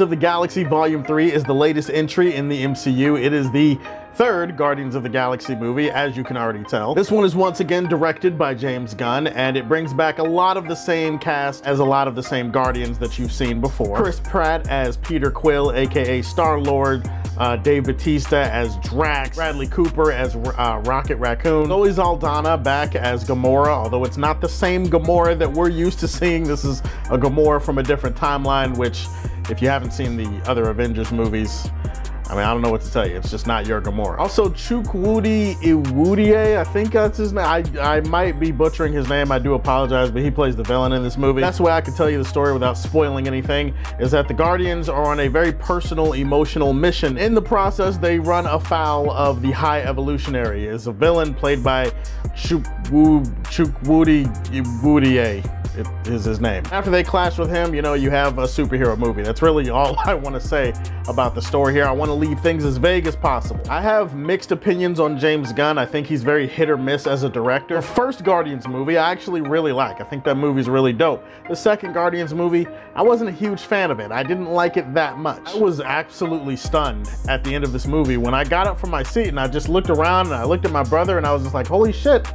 of the Galaxy Volume 3 is the latest entry in the MCU. It is the third Guardians of the Galaxy movie, as you can already tell. This one is once again directed by James Gunn, and it brings back a lot of the same cast as a lot of the same Guardians that you've seen before. Chris Pratt as Peter Quill, aka Star-Lord, Dave Bautista as Drax, Bradley Cooper as Rocket Raccoon, Zoe Saldana back as Gamora, although it's not the same Gamora that we're used to seeing. This is a Gamora from a different timeline, which, if you haven't seen the other Avengers movies, I mean, I don't know what to tell you. It's just not your Gamora. Also, Chukwudi Iwudie, I think that's his name. I might be butchering his name. I do apologize, but he plays the villain in this movie. That's the way I can tell you the story without spoiling anything, is that the Guardians are on a very personal, emotional mission. In the process, they run afoul of the High Evolutionary. Is a villain played by Chukwudi Iwudie. It is his name. After they clash with him, you know, you have a superhero movie. That's really all I want to say about the story here. I want to leave things as vague as possible. I have mixed opinions on James Gunn. I think he's very hit or miss as a director. The first Guardians movie, I actually really like. I think that movie's really dope. The second Guardians movie, I wasn't a huge fan of it. I didn't like it that much. I was absolutely stunned at the end of this movie when I got up from my seat and I just looked around and I looked at my brother and I was just like, holy shit.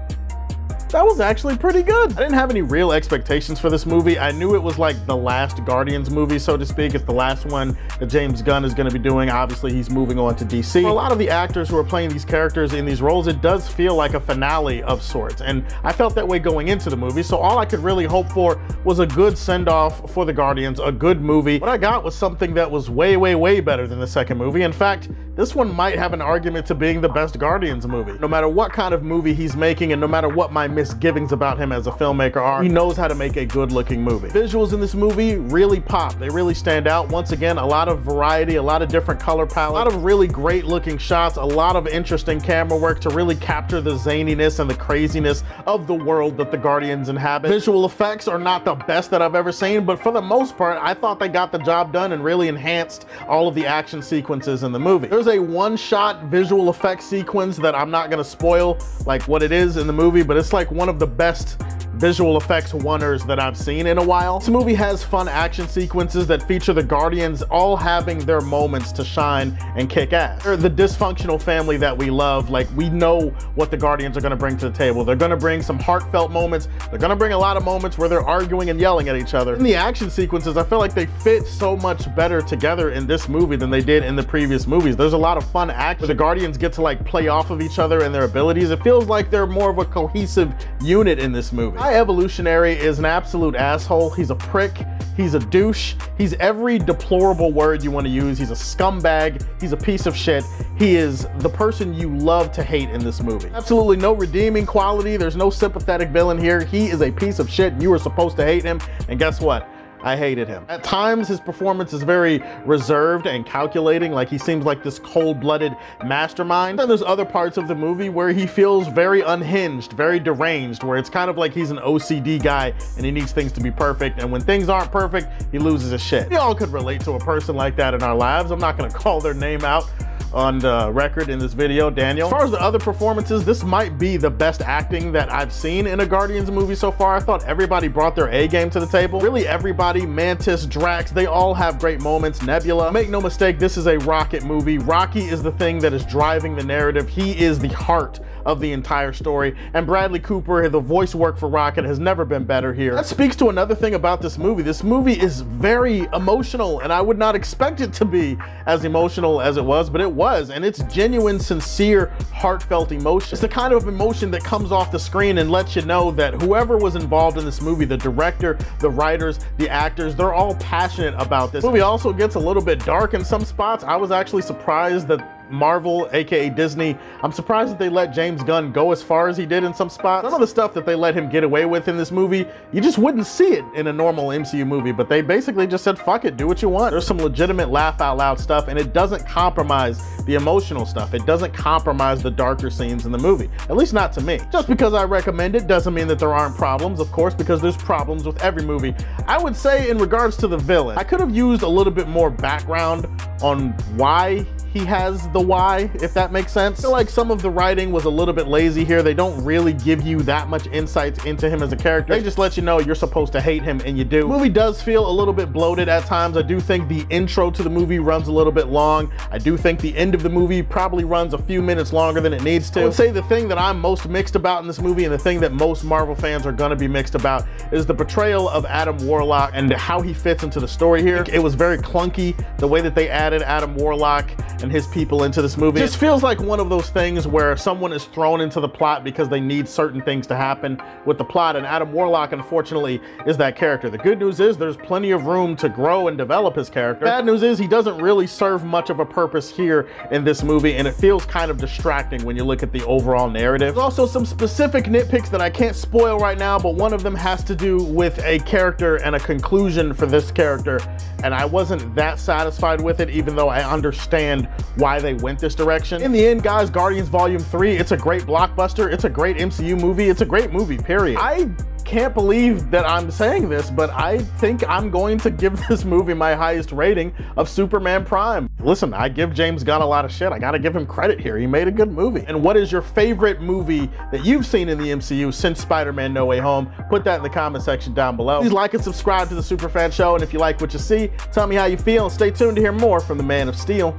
That was actually pretty good. I didn't have any real expectations for this movie. I knew it was like the last Guardians movie, so to speak. It's the last one that James Gunn is gonna be doing. Obviously, he's moving on to DC. For a lot of the actors who are playing these characters in these roles, it does feel like a finale of sorts. And I felt that way going into the movie, so all I could really hope for was a good send-off for the Guardians, a good movie. What I got was something that was way, way, way better than the second movie. In fact, this one might have an argument to being the best Guardians movie. No matter what kind of movie he's making and no matter what my misgivings about him as a filmmaker are, he knows how to make a good looking movie. Visuals in this movie really pop. They really stand out. Once again, a lot of variety, a lot of different color palettes, a lot of really great looking shots, a lot of interesting camera work to really capture the zaniness and the craziness of the world that the Guardians inhabit. Visual effects are not the best that I've ever seen, but for the most part, I thought they got the job done and really enhanced all of the action sequences in the movie. There's a one-shot visual effects sequence that I'm not gonna spoil like what it is in the movie, but it's like one of the best visual effects wonders that I've seen in a while. This movie has fun action sequences that feature the Guardians all having their moments to shine and kick ass. They're the dysfunctional family that we love. Like, we know what the Guardians are gonna bring to the table. They're gonna bring some heartfelt moments. They're gonna bring a lot of moments where they're arguing and yelling at each other. In the action sequences, I feel like they fit so much better together in this movie than they did in the previous movies. There's a lot of fun action where the Guardians get to like play off of each other and their abilities. It feels like they're more of a cohesive unit in this movie. High Evolutionary is an absolute asshole. He's a prick. He's a douche. He's every deplorable word you want to use. He's a scumbag. He's a piece of shit. He is the person you love to hate in this movie. Absolutely no redeeming quality. There's no sympathetic villain here. He is a piece of shit and you were supposed to hate him. And guess what? I hated him. At times, his performance is very reserved and calculating, like he seems like this cold-blooded mastermind. Then there's other parts of the movie where he feels very unhinged, very deranged, where it's kind of like he's an OCD guy and he needs things to be perfect, and when things aren't perfect, he loses his shit. We all could relate to a person like that in our lives. I'm not gonna call their name out on the record in this video, Daniel. As far as the other performances, this might be the best acting that I've seen in a Guardians movie so far. I thought everybody brought their A game to the table. Really everybody, Mantis, Drax, they all have great moments. Nebula, make no mistake, this is a Rocket movie. Rocky is the thing that is driving the narrative. He is the heart of the entire story. And Bradley Cooper, the voice work for Rocket has never been better here. That speaks to another thing about this movie. This movie is very emotional, and I would not expect it to be as emotional as it was, but it was, and it's genuine, sincere, heartfelt emotion. It's the kind of emotion that comes off the screen and lets you know that whoever was involved in this movie, the director, the writers, the actors, they're all passionate about this. The movie also gets a little bit dark in some spots. I was actually surprised that Marvel, aka Disney, I'm surprised that they let James Gunn go as far as he did in some spots. Some of the stuff that they let him get away with in this movie, you just wouldn't see it in a normal MCU movie, but they basically just said, fuck it, do what you want. There's some legitimate laugh out loud stuff, and it doesn't compromise the emotional stuff. It doesn't compromise the darker scenes in the movie, at least not to me. Just because I recommend it doesn't mean that there aren't problems, of course, because there's problems with every movie. I would say in regards to the villain, I could have used a little bit more background on why he has the why, if that makes sense. I feel like some of the writing was a little bit lazy here. They don't really give you that much insights into him as a character. They just let you know you're supposed to hate him, and you do. The movie does feel a little bit bloated at times. I do think the intro to the movie runs a little bit long. I do think the end of the movie probably runs a few minutes longer than it needs to. I would say the thing that I'm most mixed about in this movie, and the thing that most Marvel fans are gonna be mixed about, is the portrayal of Adam Warlock and how he fits into the story here. It was very clunky, the way that they added Adam Warlock and his people into this movie. It just feels like one of those things where someone is thrown into the plot because they need certain things to happen with the plot, and Adam Warlock, unfortunately, is that character. The good news is there's plenty of room to grow and develop his character. Bad news is he doesn't really serve much of a purpose here in this movie, and it feels kind of distracting when you look at the overall narrative. There's also some specific nitpicks that I can't spoil right now, but one of them has to do with a character and a conclusion for this character, and I wasn't that satisfied with it, even though I understand why they went this direction. In the end, guys, Guardians Volume 3, it's a great blockbuster, it's a great MCU movie, it's a great movie, period. I can't believe that I'm saying this, but I think I'm going to give this movie my highest rating of Superman Prime. Listen, I give James Gunn a lot of shit. I gotta give him credit here. He made a good movie. And what is your favorite movie that you've seen in the MCU since Spider-Man No Way Home? Put that in the comment section down below. Please like and subscribe to the Superfan Show, and if you like what you see, tell me how you feel, and stay tuned to hear more from the Man of Steel.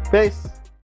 Peace.